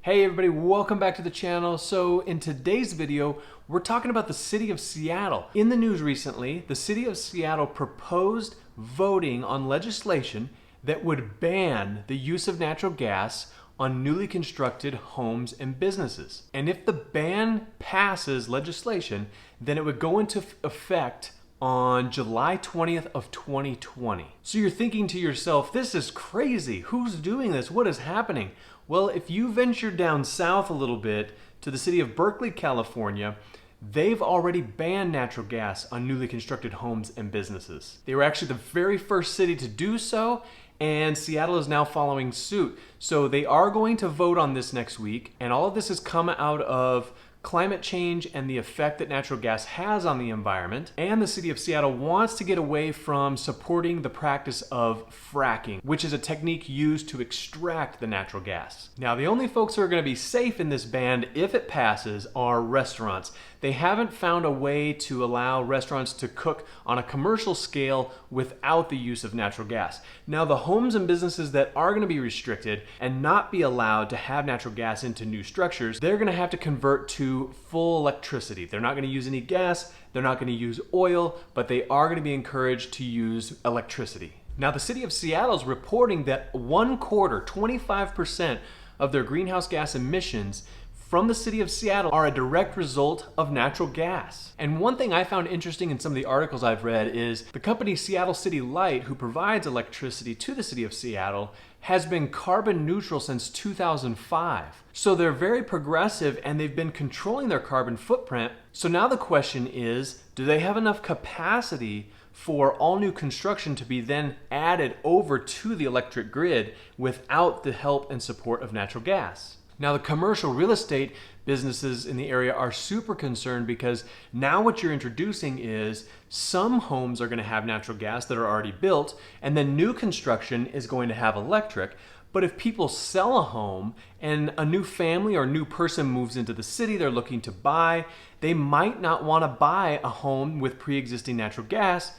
Hey everybody, welcome back to the channel. So in today's video, we're talking about the city of Seattle. In the news recently, the city of Seattle proposed voting on legislation that would ban the use of natural gas on newly constructed homes and businesses. And if the ban passes legislation, then it would go into effect on July 20th of 2020. So you're thinking to yourself, this is crazy. Who's doing this? What is happening? Well, if you venture down south a little bit to the city of Berkeley, California, they've already banned natural gas on newly constructed homes and businesses. They were actually the very first city to do so, and Seattle is now following suit. So they are going to vote on this next week, and all of this has come out of climate change and the effect that natural gas has on the environment. And the city of Seattle wants to get away from supporting the practice of fracking, which is a technique used to extract the natural gas. Now, the only folks who are going to be safe in this ban, if it passes, are restaurants. They haven't found a way to allow restaurants to cook on a commercial scale without the use of natural gas. Now, the homes and businesses that are going to be restricted and not be allowed to have natural gas into new structures, they're going to have to convert to full electricity. They're not going to use any gas, they're not going to use oil, but they are going to be encouraged to use electricity. Now, the city of Seattle is reporting that 25% of their greenhouse gas emissions from the city of Seattle are a direct result of natural gas. And one thing I found interesting in some of the articles I've read is the company Seattle City Light, who provides electricity to the city of Seattle, has been carbon neutral since 2005. So they're very progressive and they've been controlling their carbon footprint. So now the question is, do they have enough capacity for all new construction to be then added over to the electric grid without the help and support of natural gas? Now, the commercial real estate businesses in the area are super concerned because now what you're introducing is some homes are going to have natural gas that are already built, and then new construction is going to have electric. But if people sell a home and a new family or new person moves into the city they're looking to buy, they might not want to buy a home with pre-existing natural gas,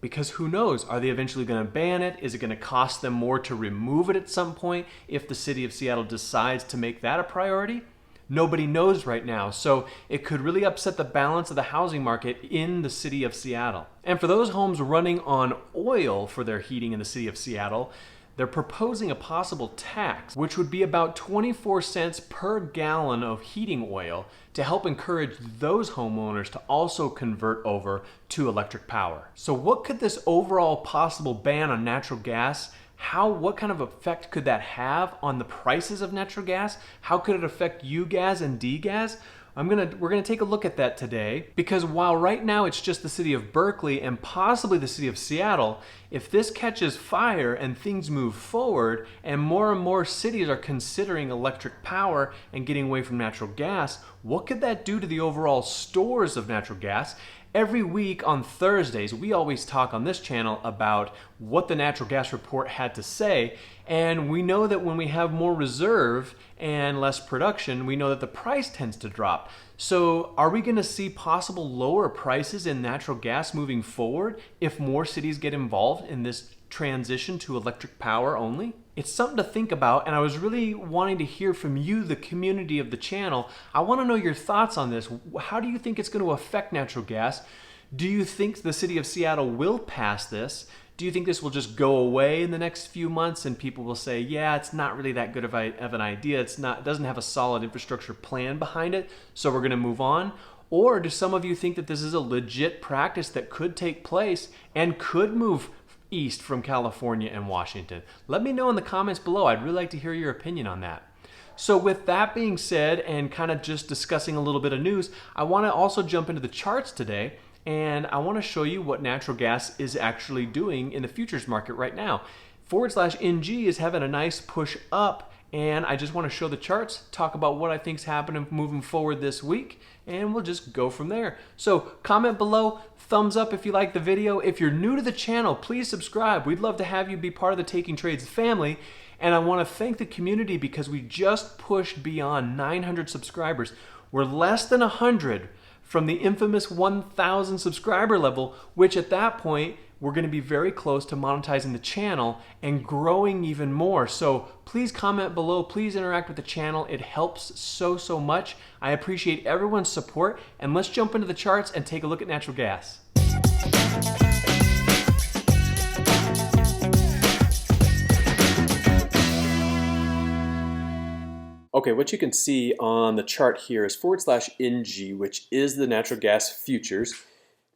because who knows, are they eventually going to ban it? Is it going to cost them more to remove it at some point if the city of Seattle decides to make that a priority? Nobody knows right now, so it could really upset the balance of the housing market in the city of Seattle. And for those homes running on oil for their heating in the city of Seattle, they're proposing a possible tax, which would be about 24 cents per gallon of heating oil to help encourage those homeowners to also convert over to electric power. So what could this overall possible ban on natural gas, what kind of effect could that have on the prices of natural gas? How could it affect UGAZ and DGAZ? We're gonna take a look at that today, because while right now it's just the city of Berkeley and possibly the city of Seattle, if this catches fire and things move forward and more cities are considering electric power and getting away from natural gas, what could that do to the overall stores of natural gas? Every week on Thursdays, we always talk on this channel about what the natural gas report had to say, and we know that when we have more reserve and less production, we know that the price tends to drop. So are we going to see possible lower prices in natural gas moving forward if more cities get involved in this transition to electric power only? It's something to think about, and I was really wanting to hear from you, the community of the channel. I want to know your thoughts on this. How do you think it's going to affect natural gas? Do you think the city of Seattle will pass this? Do you think this will just go away in the next few months and people will say, yeah, it's not really that good of an idea. It doesn't have a solid infrastructure plan behind it, so we're going to move on? Or do some of you think that this is a legit practice that could take place and could move east from California and Washington? Let me know in the comments below. I'd really like to hear your opinion on that. So with that being said, and kind of just discussing a little bit of news, I want to also jump into the charts today, and I want to show you what natural gas is actually doing in the futures market right now. /NG is having a nice push up, and I just want to show the charts, talk about what I think is happening moving forward this week, and we'll just go from there. So comment below, thumbs up if you like the video. If you're new to the channel, please subscribe. We'd love to have you be part of the Taking Trades family. And I want to thank the community because we just pushed beyond 900 subscribers. We're less than 100 from the infamous 1,000 subscriber level, which at that point we're going to be very close to monetizing the channel and growing even more. So please comment below, please interact with the channel. It helps so much. I appreciate everyone's support, and let's jump into the charts and take a look at natural gas. Okay, what you can see on the chart here is /NG, which is the natural gas futures.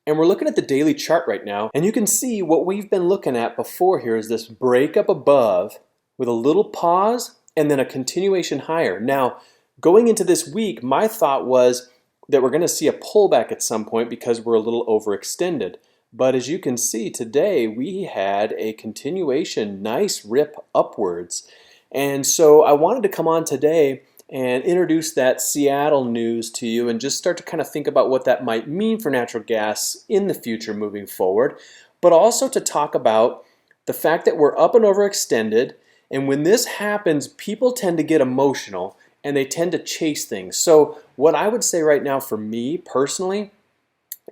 And we're looking at the daily chart right now, and you can see what we've been looking at before here is this break up above with a little pause and then a continuation higher. Now, going into this week, my thought was that we're going to see a pullback at some point because we're a little overextended. But as you can see today, we had a continuation, nice rip upwards. And so I wanted to come on today and introduce that Seattle news to you and just start to kind of think about what that might mean for natural gas in the future moving forward, but also to talk about the fact that we're up and overextended, and when this happens, people tend to get emotional and they tend to chase things. So what I would say right now for me personally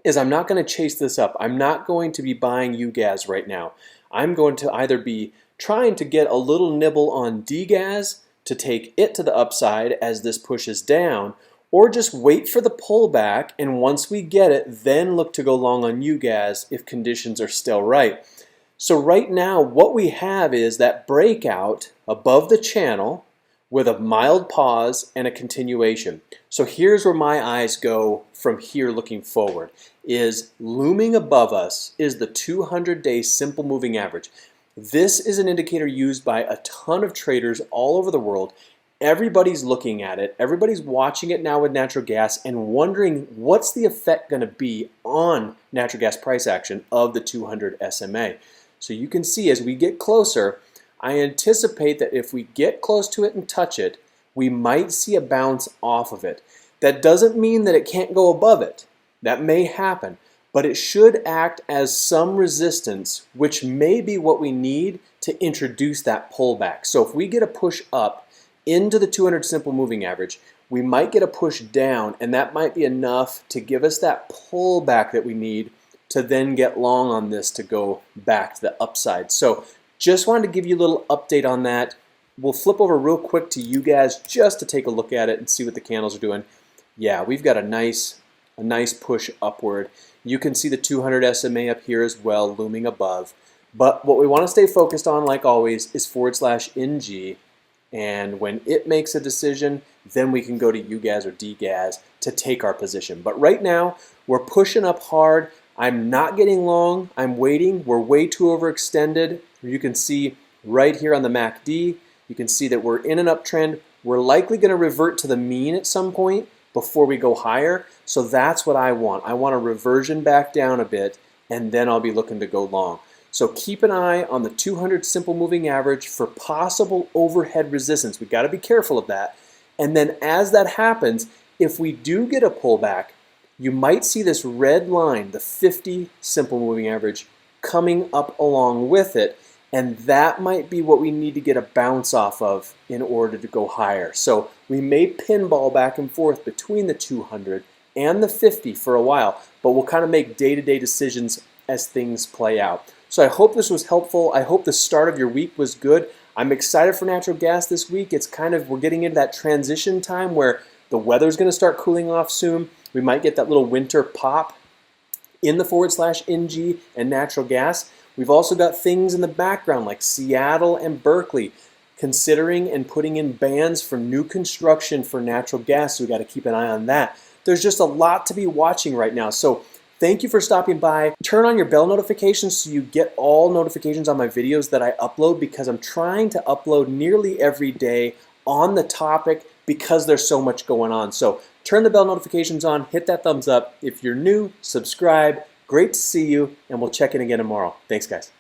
is I'm not going to chase this up. I'm not going to be buying UGAZ right now. I'm going to either be trying to get a little nibble on DGAZ to take it to the upside as this pushes down, or just wait for the pullback, and once we get it, then look to go long on UGAZ if conditions are still right. So right now, what we have is that breakout above the channel with a mild pause and a continuation. So here's where my eyes go from here looking forward, is looming above us is the 200-day simple moving average. This is an indicator used by a ton of traders all over the world. Everybody's looking at it. Everybody's watching it now with natural gas and wondering what's the effect going to be on natural gas price action of the 200 SMA. So you can see as we get closer, I anticipate that if we get close to it and touch it, we might see a bounce off of it. That doesn't mean that it can't go above it. That may happen. But it should act as some resistance, which may be what we need to introduce that pullback. So if we get a push up into the 200 simple moving average, we might get a push down, and that might be enough to give us that pullback that we need to then get long on this to go back to the upside. So just wanted to give you a little update on that. We'll flip over real quick to UGAZ just to take a look at it and see what the candles are doing. Yeah, we've got a nice push upward. You can see the 200 SMA up here as well, looming above. But what we want to stay focused on, like always, is /NG. And when it makes a decision, then we can go to UGAZ or DGAZ to take our position. But right now, we're pushing up hard. I'm not getting long. I'm waiting. We're way too overextended. You can see right here on the MACD, you can see that we're in an uptrend. We're likely going to revert to the mean at some point before we go higher. So that's what I want. I want a reversion back down a bit, and then I'll be looking to go long. So keep an eye on the 200 simple moving average for possible overhead resistance. We've got to be careful of that. And then as that happens, if we do get a pullback, you might see this red line, the 50 simple moving average, coming up along with it. And that might be what we need to get a bounce off of in order to go higher. So we may pinball back and forth between the 200 and the 50 for a while, but we'll kind of make day-to-day decisions as things play out. So I hope this was helpful. I hope the start of your week was good. I'm excited for natural gas this week. It's we're getting into that transition time where the weather's going to start cooling off soon. We might get that little winter pop in the /NG and natural gas. We've also got things in the background like Seattle and Berkeley considering and putting in bans for new construction for natural gas, so we've got to keep an eye on that. There's just a lot to be watching right now. So thank you for stopping by. Turn on your bell notifications so you get all notifications on my videos that I upload, because I'm trying to upload nearly every day on the topic because there's so much going on. So turn the bell notifications on, hit that thumbs up. If you're new, subscribe. Great to see you, and we'll check in again tomorrow. Thanks, guys.